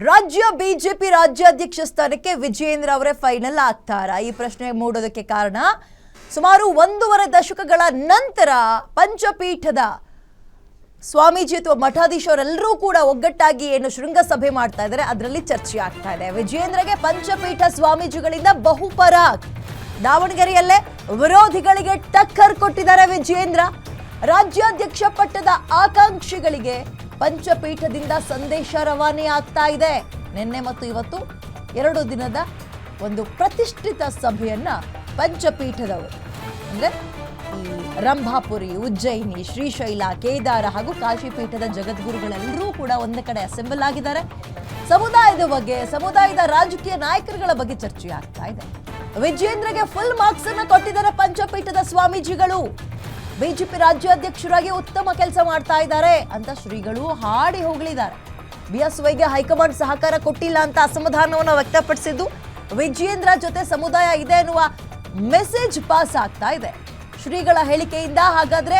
ರಾಜ್ಯ ಬಿಜೆಪಿ ರಾಜ್ಯಾಧ್ಯಕ್ಷ ಸ್ಥಾನಕ್ಕೆ ವಿಜಯೇಂದ್ರ ಅವರೇ ಫೈನಲ್ ಆಗ್ತಾರಾ? ಈ ಪ್ರಶ್ನೆ ಮೂಡೋದಕ್ಕೆ ಕಾರಣ ಸುಮಾರು 1.5 ದಶಕಗಳ ನಂತರ ಪಂಚಪೀಠದ ಸ್ವಾಮೀಜಿ ಅಥವಾ ಮಠಾಧೀಶರೆಲ್ಲರೂ ಕೂಡ ಒಗ್ಗಟ್ಟಾಗಿ ಏನು ಶೃಂಗಸಭೆ ಮಾಡ್ತಾ ಇದ್ದಾರೆ, ಅದರಲ್ಲಿ ಚರ್ಚೆ ಆಗ್ತಾ ಇದೆ. ವಿಜಯೇಂದ್ರಗೆ ಪಂಚಪೀಠ ಸ್ವಾಮೀಜಿಗಳಿಂದ ಬಹುಪರಾಕ್. ದಾವಣಗೆರೆಯಲ್ಲೇ ವಿರೋಧಿಗಳಿಗೆ ಟಕ್ಕರ್ ಕೊಟ್ಟಿದ್ದಾರೆ ವಿಜಯೇಂದ್ರ. ರಾಜ್ಯಾಧ್ಯಕ್ಷ ಪಟ್ಟದ ಆಕಾಂಕ್ಷಿಗಳಿಗೆ ಪಂಚಪೀಠದಿಂದ ಸಂದೇಶ ರವಾನೆ ಆಗ್ತಾ ಇದೆ. ನಿನ್ನೆ ಮತ್ತು ಇವತ್ತು 2 ದಿನದ ಒಂದು ಪ್ರತಿಷ್ಠಿತ ಸಭೆಯನ್ನ ಪಂಚಪೀಠದವರು ಅಂದ್ರೆ ಈ ರಂಭಾಪುರಿ, ಉಜ್ಜಯಿನಿ, ಶ್ರೀಶೈಲ, ಕೇದಾರ ಹಾಗೂ ಕಾಶಿಪೀಠದ ಜಗದ್ಗುರುಗಳೆಲ್ಲರೂ ಕೂಡ ಒಂದೇ ಕಡೆ ಅಸೆಂಬಲ್ ಆಗಿದ್ದಾರೆ. ಸಮುದಾಯದ ಬಗ್ಗೆ, ಸಮುದಾಯದ ರಾಜಕೀಯ ನಾಯಕರುಗಳ ಬಗ್ಗೆ ಚರ್ಚೆ ಆಗ್ತಾ ಇದೆ. ವಿಜಯೇಂದ್ರಗೆ ಫುಲ್ ಮಾರ್ಕ್ಸ್ ಅನ್ನ ಕೊಟ್ಟಿದ್ದಾರೆ ಪಂಚಪೀಠದ ಸ್ವಾಮೀಜಿಗಳು. ಬಿಜೆಪಿ ರಾಜ್ಯಾಧ್ಯಕ್ಷರಾಗಿ ಉತ್ತಮ ಕೆಲಸ ಮಾಡ್ತಾ ಇದ್ದಾರೆ ಅಂತ ಶ್ರೀಗಳು ಹಾಡಿ ಹೋಗಲಿದ್ದಾರೆ. ಬಿಎಸ್ವೈಗೆ ಹೈಕಮಾಂಡ್ ಸಹಕಾರ ಕೊಟ್ಟಿಲ್ಲ ಅಂತ ಅಸಮಾಧಾನವನ್ನು ವ್ಯಕ್ತಪಡಿಸಿದ್ದು ವಿಜಯೇಂದ್ರ ಜೊತೆ ಸಮುದಾಯ ಇದೆ ಎನ್ನುವ ಮೆಸೇಜ್ ಪಾಸ್ ಆಗ್ತಾ ಇದೆ. ಶ್ರೀಗಳ ಹೇಳಿಕೆಯಿಂದ ಹಾಗಾದ್ರೆ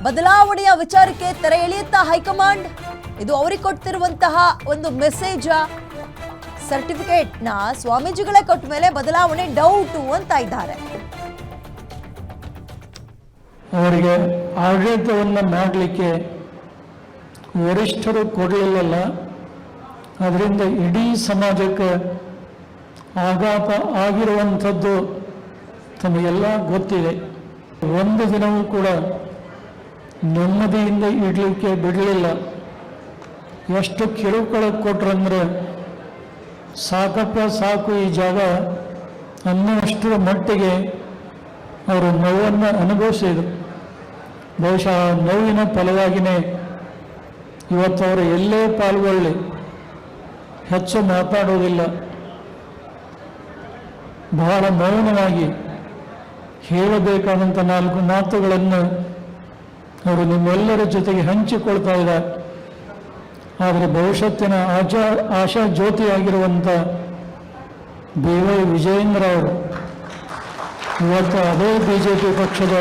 ಬದಲಾವಣೆಯ ವಿಚಾರಕ್ಕೆ ತೆರೆ ಎಳೆಯುತ್ತಾ ಹೈಕಮಾಂಡ್? ಇದು ಅವರಿಗೆ ಕೊಡ್ತಿರುವಂತಹ ಒಂದು ಮೆಸೇಜ್. ಸರ್ಟಿಫಿಕೇಟ್ ನ ಸ್ವಾಮೀಜಿಗಳೇ ಕೊಟ್ಟ ಮೇಲೆ ಬದಲಾವಣೆ ಡೌಟು ಅಂತ ಇದ್ದಾರೆ. ಅವರಿಗೆ ಆಡಳಿತವನ್ನು ಮಾಡಲಿಕ್ಕೆ ವರಿಷ್ಠರು ಕೊಡಲಿಲ್ಲ. ಅದರಿಂದ ಇಡೀ ಸಮಾಜಕ್ಕೆ ಆಘಾತ ಆಗಿರುವಂಥದ್ದು ತಮಗೆಲ್ಲ ಗೊತ್ತಿದೆ. ಒಂದು ದಿನವೂ ಕೂಡ ನೆಮ್ಮದಿಯಿಂದ ಇಡಲಿಕ್ಕೆ ಬಿಡಲಿಲ್ಲ. ಎಷ್ಟು ಕಿರುಕುಳ ಕೊಟ್ರಂದ್ರೆ ಸಾಕಪ್ಪ ಸಾಕು ಈ ಜಾಗ ಅನ್ನೋಷ್ಟರ ಮಟ್ಟಿಗೆ ಅವರು ನೋವನ್ನು ಅನುಭವಿಸಿದರು. ಬಹುಶಃ ನೋವಿನ ಫಲವಾಗಿಯೇ ಇವತ್ತು ಅವರು ಎಲ್ಲೇ ಪಾಲ್ಗೊಳ್ಳಿ ಹೆಚ್ಚು ಮಾತಾಡೋದಿಲ್ಲ, ಬಹಳ ಮೌನವಾಗಿ ಹೇಳಬೇಕಾದಂಥ 4 ಮಾತುಗಳನ್ನು ಅವರು ನಿಮ್ಮೆಲ್ಲರ ಜೊತೆಗೆ ಹಂಚಿಕೊಳ್ತಾ ಇದ್ದಾರೆ. ಆದರೆ ಭವಿಷ್ಯತ್ತಿನ ಆಶಾ ಜ್ಯೋತಿಯಾಗಿರುವಂಥ BY ವಿಜಯೇಂದ್ರ ಅವರು ಇವತ್ತು ಅದೇ ಬಿಜೆಪಿ ಪಕ್ಷದ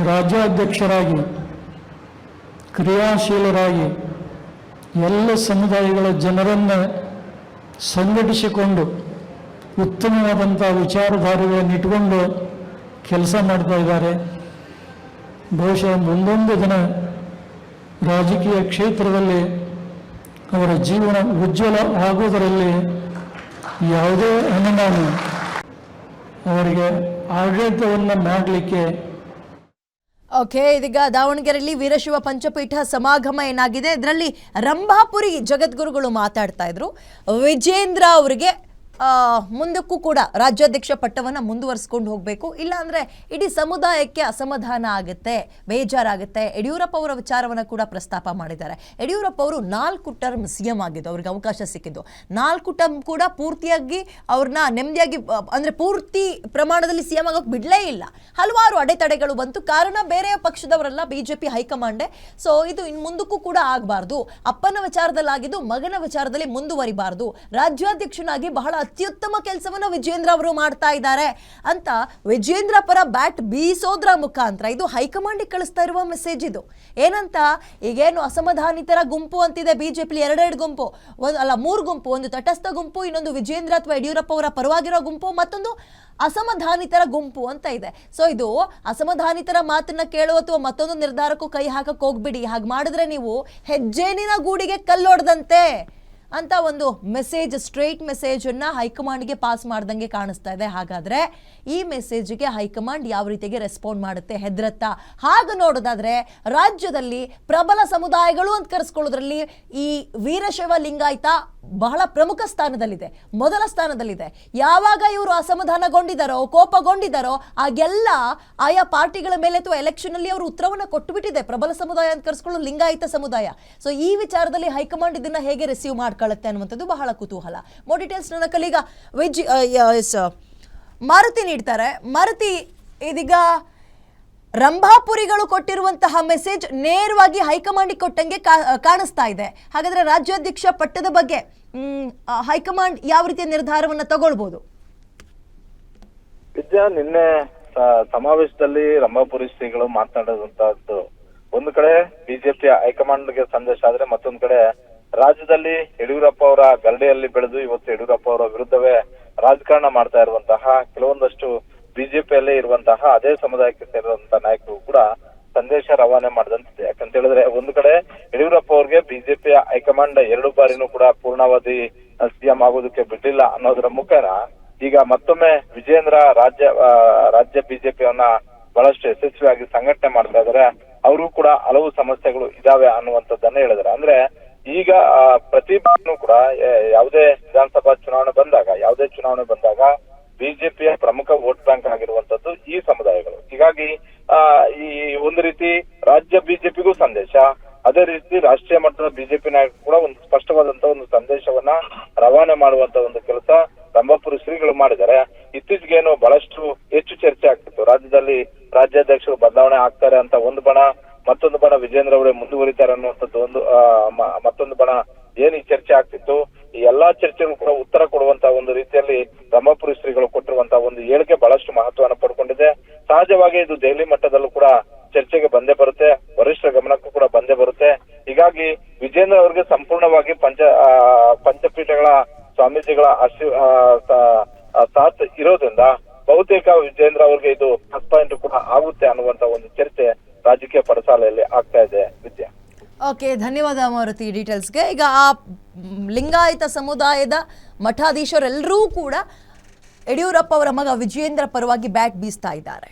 ರಾಜ್ಯಾಧ್ಯಕ್ಷರಾಗಿ ಕ್ರಿಯಾಶೀಲರಾಗಿ ಎಲ್ಲ ಸಮುದಾಯಗಳ ಜನರನ್ನು ಸಂಘಟಿಸಿಕೊಂಡು ಉತ್ತಮವಾದಂಥ ವಿಚಾರಧಾರೆಗಳನ್ನು ಇಟ್ಕೊಂಡು ಕೆಲಸ ಮಾಡ್ತಾ ಇದ್ದಾರೆ. ಬಹುಶಃ ಮುಂದೊಂದು ದಿನ ರಾಜಕೀಯ ಕ್ಷೇತ್ರದಲ್ಲಿ ಅವರ ಜೀವನ ಉಜ್ವಲ ಆಗುವುದರಲ್ಲಿ ಯಾವುದೇ ಅನುಮಾನ. ಅವರಿಗೆ ಆಡಳಿತವನ್ನು ಮಾಡಲಿಕ್ಕೆ ಓಕೆ, ಇದೀಗ ದಾವಣಗೆರೆಯಲ್ಲಿ ವೀರಶೈವ ಪಂಚಪೀಠ ಸಮಾಗಮ ಏನಾಗಿದೆ, ಇದರಲ್ಲಿ ರಂಭಾಪುರಿ ಜಗದ್ಗುರುಗಳು ಮಾತಾಡ್ತಾ ಇದ್ರು. ವಿಜಯೇಂದ್ರ ಅವರಿಗೆ ಮುಂದಕ್ಕೂ ಕೂಡ ರಾಜ್ಯಾಧ್ಯಕ್ಷ ಪಟ್ಟವನ್ನು ಮುಂದುವರಿಸ್ಕೊಂಡು ಹೋಗಬೇಕು, ಇಲ್ಲಾಂದರೆ ಇಡೀ ಸಮುದಾಯಕ್ಕೆ ಅಸಮಾಧಾನ ಆಗುತ್ತೆ, ಬೇಜಾರಾಗುತ್ತೆ. ಯಡಿಯೂರಪ್ಪ ಅವರ ವಿಚಾರವನ್ನು ಕೂಡ ಪ್ರಸ್ತಾಪ ಮಾಡಿದ್ದಾರೆ. ಯಡಿಯೂರಪ್ಪ ಅವರು 4 ಟರ್ಮ್ CM ಆಗಿದ್ದು, ಅವ್ರಿಗೆ ಅವಕಾಶ ಸಿಕ್ಕಿದ್ದು. 4 ಟರ್ಮ್ ಕೂಡ ಪೂರ್ತಿಯಾಗಿ ಅವ್ರನ್ನ ನೆಮ್ಮದಿಯಾಗಿ ಅಂದರೆ ಪೂರ್ತಿ ಪ್ರಮಾಣದಲ್ಲಿ CM ಆಗೋಕ್ಕೆ ಬಿಡಲೇ ಇಲ್ಲ. ಹಲವಾರು ಅಡೆತಡೆಗಳು ಬಂತು. ಕಾರಣ ಬೇರೆ ಪಕ್ಷದವರೆಲ್ಲ ಬಿಜೆಪಿ ಹೈಕಮಾಂಡೇ. ಸೊ ಇದು ಇನ್ನು ಮುಂದಕ್ಕೂ ಕೂಡ ಆಗಬಾರ್ದು. ಅಪ್ಪನ ವಿಚಾರದಲ್ಲಾಗಿದ್ದು ಮಗನ ವಿಚಾರದಲ್ಲಿ ಮುಂದುವರಿಬಾರ್ದು. ರಾಜ್ಯಾಧ್ಯಕ್ಷನಾಗಿ ಬಹಳ ಅತ್ಯುತ್ತಮ ಕೆಲಸವನ್ನ ವಿಜಯೇಂದ್ರ ಅವರು ಮಾಡ್ತಾ ಇದ್ದಾರೆ ಅಂತ ವಿಜಯೇಂದ್ರ ಪರ ಬ್ಯಾಟ್ ಬೀಸೋದ್ರ ಮುಖಾಂತರ ಇದು ಹೈಕಮಾಂಡಿಗೆ ಕಳಿಸ್ತಾ ಇರುವ ಮೆಸೇಜ್. ಇದು ಏನಂತ, ಈಗೇನು ಅಸಮಾಧಾನಿತರ ಗುಂಪು ಅಂತಿದೆ ಬಿಜೆಪಿ, 2 ಗುಂಪು, 3 ಗುಂಪು, ಒಂದು ತಟಸ್ಥ ಗುಂಪು, ಇನ್ನೊಂದು ವಿಜಯೇಂದ್ರ ಅಥವಾ ಯಡಿಯೂರಪ್ಪ ಅವರ ಪರವಾಗಿರೋ ಗುಂಪು, ಮತ್ತೊಂದು ಅಸಮಾಧಾನಿತರ ಗುಂಪು ಅಂತ ಇದೆ. ಸೊ ಇದು ಅಸಮಾಧಾನಿತರ ಮಾತನ್ನ ಕೇಳುವ ಅಥವಾ ಮತ್ತೊಂದು ನಿರ್ಧಾರಕ್ಕೂ ಕೈ ಹಾಕಕ್ಕೆ ಹೋಗ್ಬಿಡಿ. ಹಾಗೆ ಮಾಡಿದ್ರೆ ನೀವು ಹೆಜ್ಜೇನಿನ ಗೂಡಿಗೆ ಕಲ್ಲೊಡ್ದಂತೆ ಅಂತ ಒಂದು ಮೆಸೇಜ್, ಸ್ಟ್ರೈಟ್ ಮೆಸೇಜ್ ಅನ್ನ ಹೈಕಮಾಂಡ್ಗೆ ಪಾಸ್ ಮಾಡ್ದಂಗೆ ಕಾಣಿಸ್ತಾ ಇದೆ. ಹಾಗಾದ್ರೆ ಈ ಮೆಸೇಜ್ಗೆ ಹೈಕಮಾಂಡ್ ಯಾವ ರೀತಿಗೆ ರೆಸ್ಪಾಂಡ್ ಮಾಡುತ್ತೆ, ಹೆದರತ್ತಾ? ಹಾಗೆ ನೋಡೋದಾದ್ರೆ ರಾಜ್ಯದಲ್ಲಿ ಪ್ರಬಲ ಸಮುದಾಯಗಳು ಅಂತ ಕರೆಸ್ಕೊಳ್ಳೋದ್ರಲ್ಲಿ ಈ ವೀರಶೈವ ಲಿಂಗಾಯತ ಬಹಳ ಪ್ರಮುಖ ಸ್ಥಾನದಲ್ಲಿದೆ, ಮೊದಲ ಸ್ಥಾನದಲ್ಲಿದೆ. ಯಾವಾಗ ಇವರು ಅಸಮಾಧಾನಗೊಂಡಿದ್ದಾರೋ, ಕೋಪಗೊಂಡಿದ್ದಾರೋ, ಆಗೆಲ್ಲ ಆಯಾ ಪಾರ್ಟಿಗಳ ಮೇಲೆ ಅಥವಾ ಎಲೆಕ್ಷನ್ ಅಲ್ಲಿ ಅವರು ಉತ್ತರವನ್ನು ಕೊಟ್ಟುಬಿಟ್ಟಿದೆ. ಪ್ರಬಲ ಸಮುದಾಯ ಅಂತ ಕರೆಸ್ಕೊಳ್ಳೋ ಲಿಂಗಾಯತ ಸಮುದಾಯ. ಸೊ ಈ ವಿಚಾರದಲ್ಲಿ ಹೈಕಮಾಂಡ್ ಇದನ್ನ ಹೇಗೆ ರಿಸೀವ್ ಮಾಡ್ಕೊಳ್ಳುತ್ತೆ ಅನ್ನುವಂಥದ್ದು ಬಹಳ ಕುತೂಹಲ. ಮೋರ್ ಡೀಟೇಲ್ಸ್ ನನ್ನ ಕಲೀಗ ಮಾರುತಿ ನೀಡ್ತಾರೆ. ಮಾರುತಿ, ಇದೀಗ ರಂಭಾಪುರಿಗಳು ಕೊಟ್ಟಿರುವಂತಹ ಮೆಸೇಜ್ ನೇರವಾಗಿ ಹೈಕಮಾಂಡಿಗೆ ಕೊಟ್ಟಂಗೆ ಕಾಣಿಸ್ತಾ ಇದೆ. ಹಾಗಾದ್ರೆ ರಾಜ್ಯಾಧ್ಯಕ್ಷ ಪಟ್ಟದ ಬಗ್ಗೆ ಹೈಕಮಾಂಡ್ ಯಾವ ರೀತಿಯ ನಿರ್ಧಾರವನ್ನ ತಗೊಳ್ಬಹುದು? ವಿದ್ಯಾ, ನಿನ್ನೆ ಸಮಾವೇಶದಲ್ಲಿ ರಂಭಾಪುರಿ ಶ್ರೀಗಳು ಮಾತನಾಡಿದಂತಹದ್ದು ಒಂದು ಕಡೆ ಬಿಜೆಪಿ ಹೈಕಮಾಂಡ್ಗೆ ಸಂದೇಶ ಆದ್ರೆ, ಮತ್ತೊಂದು ಕಡೆ ರಾಜ್ಯದಲ್ಲಿ ಯಡಿಯೂರಪ್ಪ ಅವರ ಗರಡಿಯಲ್ಲಿ ಬೆಳೆದು ಇವತ್ತು ಯಡಿಯೂರಪ್ಪ ಅವರ ವಿರುದ್ಧವೇ ರಾಜಕಾರಣ ಮಾಡ್ತಾ ಇರುವಂತಹ ಕೆಲವೊಂದಷ್ಟು ಬಿಜೆಪಿಯಲ್ಲೇ ಇರುವಂತಹ ಅದೇ ಸಮುದಾಯಕ್ಕೆ ಸೇರಿರುವಂತಹ ನಾಯಕರು ಕೂಡ ಸಂದೇಶ ರವಾನೆ ಮಾಡಿದಂತಿದೆ. ಯಾಕಂತ ಹೇಳಿದ್ರೆ ಒಂದು ಕಡೆ ಯಡಿಯೂರಪ್ಪ ಅವ್ರಿಗೆ ಬಿಜೆಪಿಯ ಹೈಕಮಾಂಡ್ 2 ಬಾರಿನೂ ಕೂಡ ಪೂರ್ಣಾವಧಿ ಸಿಎಂ ಆಗೋದಕ್ಕೆ ಬಿಟ್ಟಿಲ್ಲ ಅನ್ನೋದರ ಮುಖೇನ ಈಗ ಮತ್ತೊಮ್ಮೆ ವಿಜೇಂದ್ರ ರಾಜ್ಯ ಬಿಜೆಪಿಯನ್ನ ಬಹಳಷ್ಟು ಯಶಸ್ವಿಯಾಗಿ ಸಂಘಟನೆ ಮಾಡ್ತಾ ಇದಾರೆ. ಅವರು ಕೂಡ ಹಲವು ಸಮಸ್ಯೆಗಳು ಇದಾವೆ ಅನ್ನುವಂಥದ್ದನ್ನ ಹೇಳಿದಾರೆ. ಅಂದ್ರೆ ಈಗ ಪ್ರತಿ ಬಾರಿನೂ ಕೂಡ ಯಾವುದೇ ವಿಧಾನಸಭಾ ಚುನಾವಣೆ ಬಂದಾಗ ಬಿಜೆಪಿಯ ಪ್ರಮುಖ ವೋಟ್ ಬ್ಯಾಂಕ್ ಆಗಿರುವಂತದ್ದು ಈ ಸಮುದಾಯಗಳು. ಹೀಗಾಗಿ ಈ ಒಂದು ರೀತಿ ರಾಜ್ಯ ಬಿಜೆಪಿಗೂ ಸಂದೇಶ, ಅದೇ ರೀತಿ ರಾಷ್ಟ್ರೀಯ ಮಟ್ಟದ ಬಿಜೆಪಿ ನಾಯಕರು ಕೂಡ ಒಂದು ಸ್ಪಷ್ಟವಾದಂತಹ ಒಂದು ಸಂದೇಶವನ್ನ ರವಾನೆ ಮಾಡುವಂತ ಒಂದು ಕೆಲಸ ರಂಭಾಪುರಿ ಶ್ರೀಗಳು ಮಾಡಿದ್ದಾರೆ. ಇತ್ತೀಚೆಗೇನು ಬಹಳಷ್ಟು ಹೆಚ್ಚು ಚರ್ಚೆ ಆಗ್ತಿತ್ತು, ರಾಜ್ಯದಲ್ಲಿ ರಾಜ್ಯಾಧ್ಯಕ್ಷರು ಬದಲಾವಣೆ ಆಗ್ತಾರೆ ಅಂತ ಒಂದು ಬಣ, ಮತ್ತೊಂದು ಬಣ ವಿಜೇಂದ್ರ ಅವರೇ ಮುಂದುವರಿತಾರೆ ಅನ್ನುವಂಥದ್ದು ಮತ್ತೊಂದು ಬಣ ಏನ್ ಈ ಚರ್ಚೆ ಆಗ್ತಿತ್ತು. ಈ ಎಲ್ಲಾ ಚರ್ಚೆಗೂ ಕೂಡ ಉತ್ತರ ಕೊಡುವಂತ ಒಂದು ರೀತಿಯಲ್ಲಿ ರಂಭಾಪುರಿ ಶ್ರೀಗಳು ಕೊಟ್ಟಿರುವಂತಹ ಒಂದು ಹೇಳಿಕೆ ಬಹಳಷ್ಟು ಮಹತ್ವವನ್ನು ಪಡ್ಕೊಂಡಿದೆ. ಸಹಜವಾಗಿ ಇದು ದೆಹಲಿ ಮಟ್ಟದಲ್ಲೂ ಕೂಡ ಚರ್ಚೆಗೆ ಬಂದೇ ಬರುತ್ತೆ, ವರಿಷ್ಠರ ಗಮನಕ್ಕೂ ಕೂಡ ಬಂದೇ ಬರುತ್ತೆ. ಹೀಗಾಗಿ ವಿಜೇಂದ್ರ ಅವರಿಗೆ ಸಂಪೂರ್ಣವಾಗಿ ಪಂಚಪೀಠಗಳ ಸ್ವಾಮೀಜಿಗಳ ಸಾಥ್ ಇರೋದ್ರಿಂದ ಬಹುತೇಕ ವಿಜೇಂದ್ರ ಅವ್ರಿಗೆ ಇದು ಪ್ಲಸ್ ಪಾಯಿಂಟ್ ಕೂಡ ಆಗುತ್ತೆ ಅನ್ನುವಂತ ಒಂದು ಚರ್ಚೆ ರಾಜಕೀಯ ಪಡಸಾಲೆಯಲ್ಲಿ ಆಗ್ತಾ ಇದೆ. ವಿದ್ಯಾ, ಓಕೆ, ಧನ್ಯವಾದ ಮಾರುತಿ ಡೀಟೇಲ್ಸ್ಗೆ. ಈಗ ಆ ಲಿಂಗಾಯತ ಸಮುದಾಯದ ಮಠಾಧೀಶರೆಲ್ಲರೂ ಕೂಡ ಯಡಿಯೂರಪ್ಪ ಅವರ ಮಗ ವಿಜೇಂದ್ರ ಪರವಾಗಿ ಬ್ಯಾಟ್ ಬೀಸ್ತಾ ಇದ್ದಾರೆ.